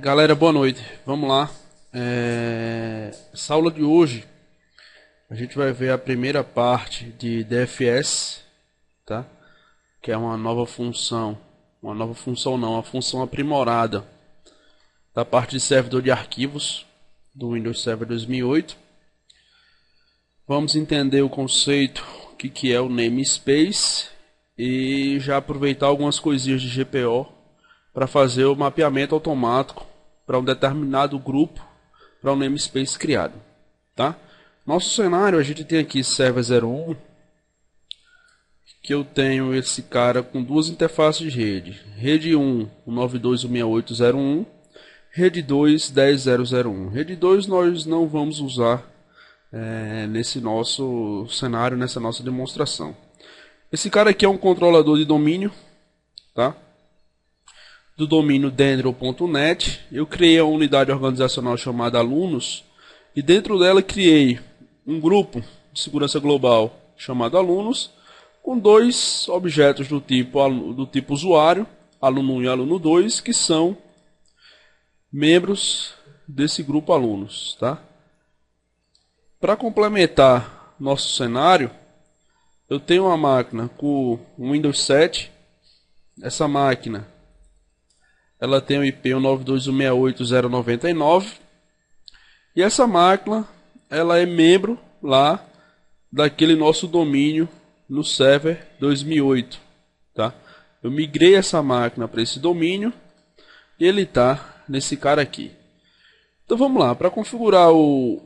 Galera, boa noite. Vamos lá. Essa aula de hoje a gente vai ver a primeira parte de DFS, tá? Que é uma nova função não, uma função aprimorada da parte de servidor de arquivos do Windows Server 2008. Vamos entender o conceito, o que é o namespace e já aproveitar algumas coisinhas de GPO para fazer o mapeamento automático para um determinado grupo, para um namespace criado, tá? Nosso cenário, a gente tem aqui Server 01, que eu tenho esse cara com duas interfaces de rede. Rede 1, 92.168.0.1, Rede 2, 10.0.0.1. Rede 2 nós não vamos usar nesse nosso cenário, nessa nossa demonstração. Esse cara aqui é um controlador de domínio, tá? Do domínio dendro.net. Eu criei uma unidade organizacional chamada alunos e dentro dela criei um grupo de segurança global chamado alunos com dois objetos do tipo usuário, aluno 1 e aluno 2, que são membros desse grupo alunos, tá? Para complementar nosso cenário, eu tenho uma máquina com Windows 7. Essa máquina ela tem o IP 192.168.0.99 e essa máquina ela é membro lá daquele nosso domínio no server 2008, tá? Eu migrei essa máquina para esse domínio e ele está nesse cara aqui. Então vamos lá, para configurar o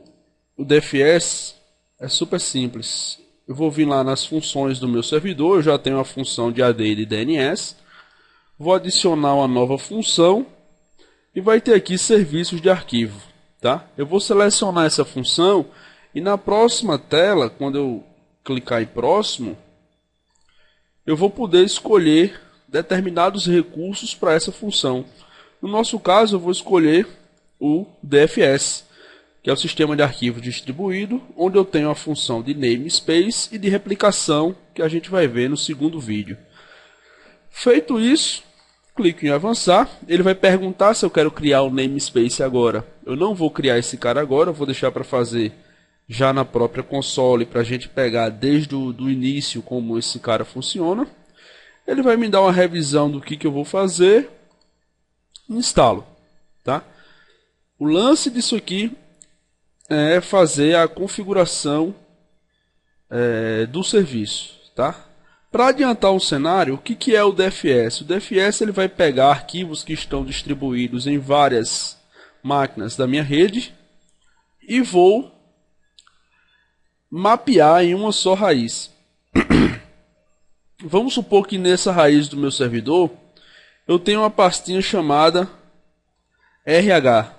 DFS é super simples. Eu vou vir lá nas funções do meu servidor, eu já tenho a função de AD e de DNS. Vou adicionar uma nova função e vai ter aqui serviços de arquivo, tá? Eu vou selecionar essa função e na próxima tela, quando eu clicar em próximo, eu vou poder escolher determinados recursos para essa função. No nosso caso, eu vou escolher o DFS, que é o sistema de arquivo distribuído, onde eu tenho a função de namespace e de replicação, que a gente vai ver no segundo vídeo. Feito isso, clico em avançar, ele vai perguntar se eu quero criar o namespace agora. Eu não vou criar esse cara agora, eu vou deixar para fazer já na própria console, para a gente pegar desde o início como esse cara funciona. Ele vai me dar uma revisão do que eu vou fazer e instalo, tá? O lance disso aqui é fazer a configuração do serviço, tá? Para adiantar um cenário, o que é o DFS? O DFS ele vai pegar arquivos que estão distribuídos em várias máquinas da minha rede e vou mapear em uma só raiz. Vamos supor que nessa raiz do meu servidor eu tenho uma pastinha chamada RH,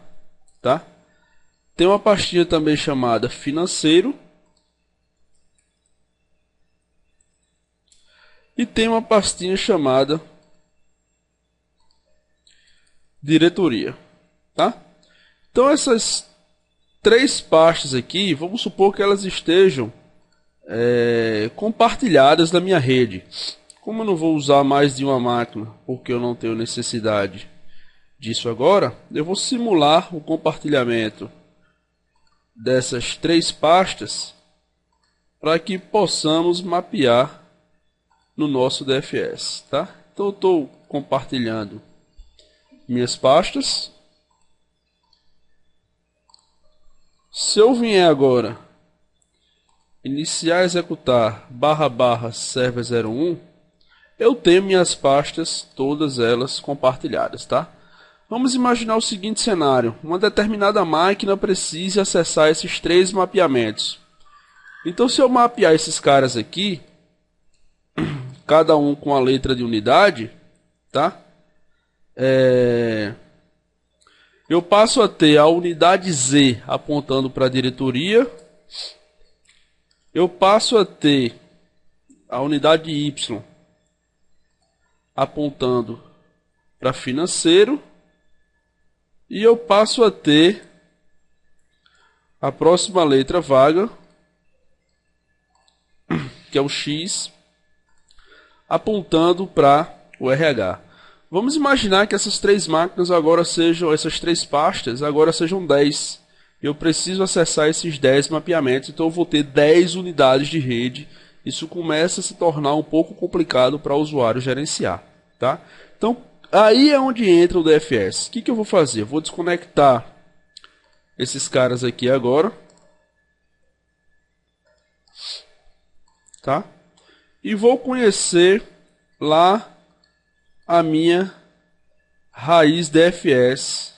tá? Tem uma pastinha também chamada financeiro. E tem uma pastinha chamada diretoria, tá? Então essas três pastas aqui, vamos supor que elas estejam compartilhadas na minha rede. Como eu não vou usar mais de uma máquina, porque eu não tenho necessidade disso agora, eu vou simular o compartilhamento dessas três pastas para que possamos mapear no nosso DFS, tá? Então eu estou compartilhando minhas pastas. Se eu vier agora iniciar executar / server 01, eu tenho minhas pastas todas elas compartilhadas, tá? Vamos imaginar o seguinte cenário: uma determinada máquina precisa acessar esses três mapeamentos. Então se eu mapear esses caras aqui, cada um com a letra de unidade, tá? Eu passo a ter a unidade Z apontando para a diretoria. Eu passo a ter a unidade Y apontando para financeiro. E eu passo a ter a próxima letra vaga, que é o X, apontando para o RH. Vamos imaginar que essas três máquinas agora sejam, essas três pastas agora sejam 10. Eu preciso acessar esses 10 mapeamentos, então eu vou ter 10 unidades de rede. Isso começa a se tornar um pouco complicado para o usuário gerenciar, tá? Então, aí é onde entra o DFS. O que eu vou fazer? Eu vou desconectar esses caras aqui agora, tá? E vou conhecer lá a minha raiz DFS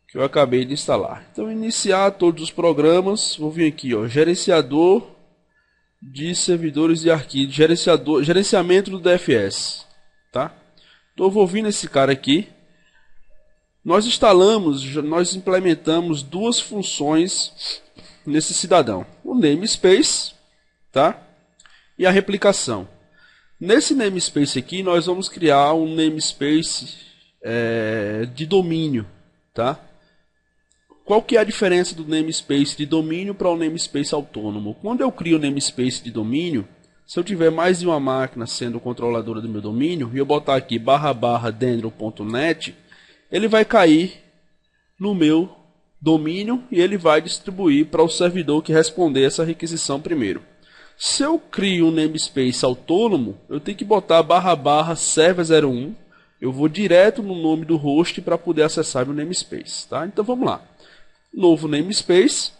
que eu acabei de instalar. Então, iniciar todos os programas. Vou vir aqui, ó, gerenciador de servidores de arquivo, gerenciamento do DFS, tá? Então, eu vou vir nesse cara aqui. Nós implementamos duas funções nesse cidadão: o namespace, tá? E a replicação. Nesse namespace aqui, nós vamos criar um namespace de domínio, tá? Qual que é a diferença do namespace de domínio para o namespace autônomo? Quando eu crio o namespace de domínio, se eu tiver mais de uma máquina sendo controladora do meu domínio, e eu botar aqui /dendro.net, ele vai cair no meu domínio e ele vai distribuir para o servidor que responder essa requisição primeiro. Se eu crio um namespace autônomo, eu tenho que botar /server01. Eu vou direto no nome do host para poder acessar meu namespace, tá? Então vamos lá. Novo namespace.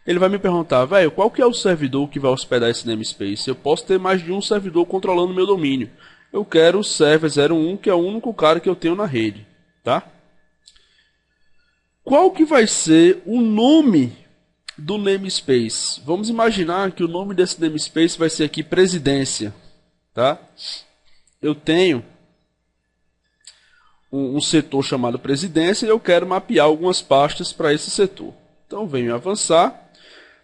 Ele vai me perguntar, velho, qual que é o servidor que vai hospedar esse namespace? Eu posso ter mais de um servidor controlando o meu domínio. Eu quero o server 01, que é o único cara que eu tenho na rede, tá? Qual que vai ser o nome do namespace? Vamos imaginar que o nome desse namespace vai ser aqui presidência, tá? Eu tenho um setor chamado presidência e eu quero mapear algumas pastas para esse setor. Então venho avançar.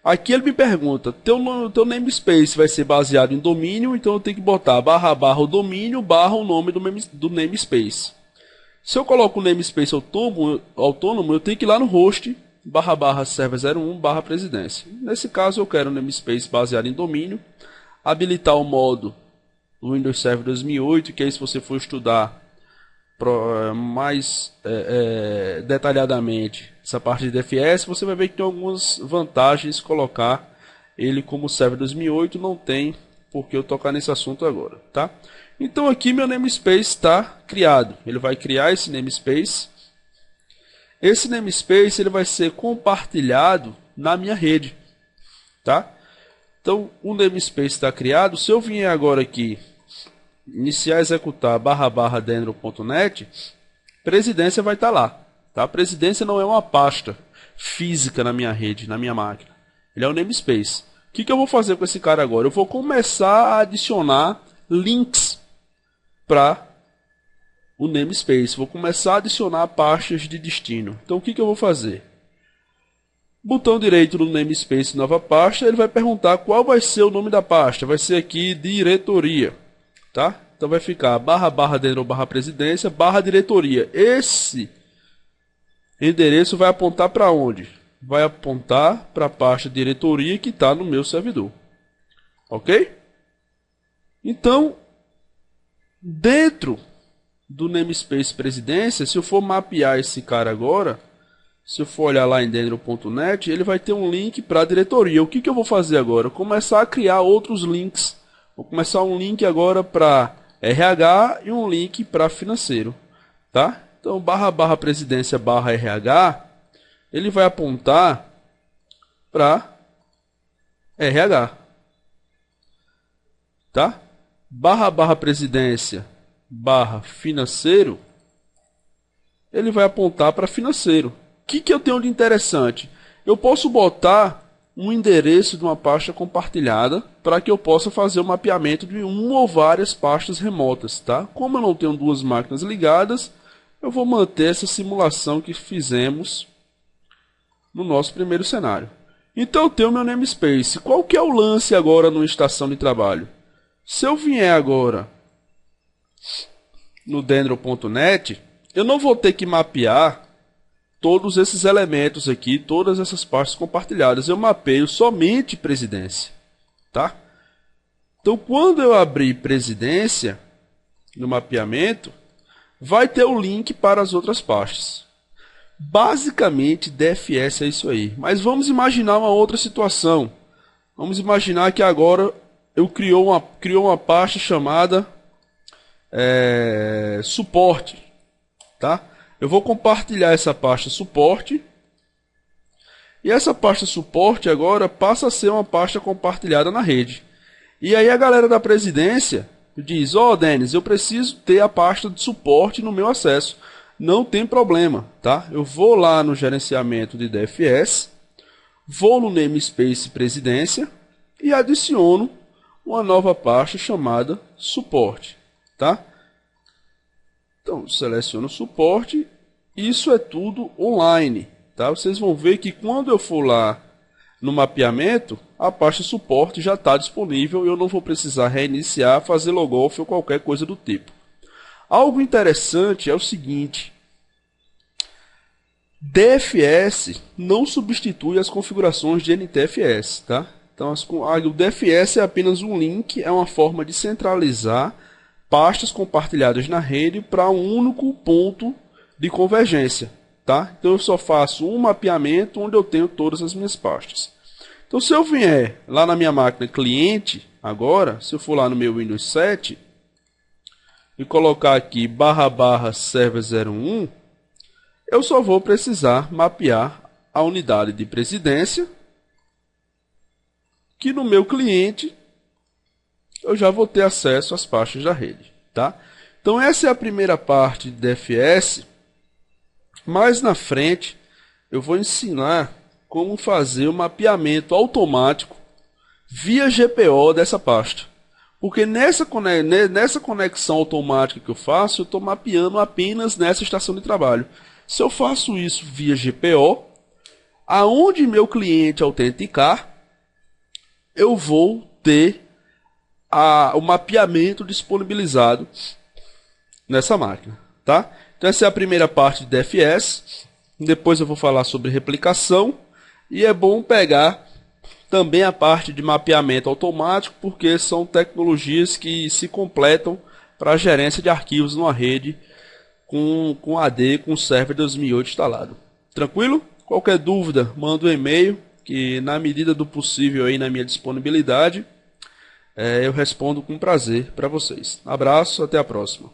Aqui ele me pergunta, teu namespace vai ser baseado em domínio, então eu tenho que botar /o domínio o nome do namespace. Se eu coloco o namespace autônomo, eu tenho que ir lá no host /server01 presidência. Nesse caso eu quero um namespace baseado em domínio, habilitar o modo Windows Server 2008, que aí se você for estudar mais detalhadamente essa parte de DFS, você vai ver que tem algumas vantagens colocar ele como Server 2008, não tem por que eu tocar nesse assunto agora, tá? Então aqui meu namespace está criado, ele vai criar esse namespace. Esse namespace ele vai ser compartilhado na minha rede, tá? Então o namespace está criado. Se eu vier agora aqui iniciar a executar /dendro.net, presidência vai estar lá, tá? Presidência não é uma pasta física na minha rede, na minha máquina. Ele é o namespace. O que eu vou fazer com esse cara agora? Eu vou começar a adicionar links para o namespace. Vou começar a adicionar pastas de destino. Então o que eu vou fazer? Botão direito no namespace, nova pasta, ele vai perguntar qual vai ser o nome da pasta. Vai ser aqui diretoria. Tá? Então vai ficar /dendro presidência diretoria. Esse endereço vai apontar para onde? Vai apontar para a pasta diretoria que está no meu servidor. Ok? Então, dentro do namespace presidência, se eu for mapear esse cara agora, se eu for olhar lá em dendro.net, ele vai ter um link para a diretoria. O que eu vou fazer agora? Eu vou começar a criar outros links. Vou começar um link agora para RH e um link para financeiro, tá? Então, /presidência RH, ele vai apontar para RH, tá? /presidência financeiro, ele vai apontar para financeiro. O que eu tenho de interessante? Eu posso botar um endereço de uma pasta compartilhada para que eu possa fazer o mapeamento de uma ou várias pastas remotas, tá? Como eu não tenho duas máquinas ligadas, eu vou manter essa simulação que fizemos no nosso primeiro cenário. Então eu tenho meu namespace. Qual que é o lance agora numa estação de trabalho? Se eu vier agora no dendro.net, eu não vou ter que mapear todos esses elementos aqui, todas essas pastas compartilhadas. Eu mapeio somente presidência, tá? Então, quando eu abrir presidência, no mapeamento, vai ter o link para as outras pastas. Basicamente, DFS é isso aí. Mas vamos imaginar uma outra situação. Vamos imaginar que agora eu criou uma pasta chamada suporte. Tá? Eu vou compartilhar essa pasta suporte. E essa pasta suporte agora passa a ser uma pasta compartilhada na rede. E aí a galera da presidência diz: ó, Denis, eu preciso ter a pasta de suporte no meu acesso. Não tem problema, tá? Eu vou lá no gerenciamento de DFS, vou no namespace presidência e adiciono uma nova pasta chamada suporte, tá? Então, seleciono suporte. Isso é tudo online, tá? Vocês vão ver que quando eu for lá no mapeamento, a pasta suporte já está disponível e eu não vou precisar reiniciar, fazer logoff ou qualquer coisa do tipo. Algo interessante é o seguinte: DFS não substitui as configurações de NTFS, tá? Então, o DFS é apenas um link, é uma forma de centralizar pastas compartilhadas na rede para um único ponto de convergência, tá? Então eu só faço um mapeamento onde eu tenho todas as minhas pastas. Então se eu vier lá na minha máquina cliente, agora, se eu for lá no meu Windows 7 e colocar aqui //server01, eu só vou precisar mapear a unidade de presidência, que no meu cliente eu já vou ter acesso às pastas da rede, tá? Então essa é a primeira parte de DFS. Mais na frente eu vou ensinar como fazer o mapeamento automático via GPO dessa pasta. Porque nessa conexão automática que eu faço, eu estou mapeando apenas nessa estação de trabalho. Se eu faço isso via GPO, aonde meu cliente autenticar, eu vou ter o mapeamento disponibilizado nessa máquina, tá? Então essa é a primeira parte de DFS. Depois eu vou falar sobre replicação. E é bom pegar também a parte de mapeamento automático, porque são tecnologias que se completam para a gerência de arquivos numa rede com AD, com o Server 2008 instalado. Tranquilo? Qualquer dúvida, manda um e-mail, que na medida do possível aí na minha disponibilidade, eu respondo com prazer para vocês. Abraço, até a próxima.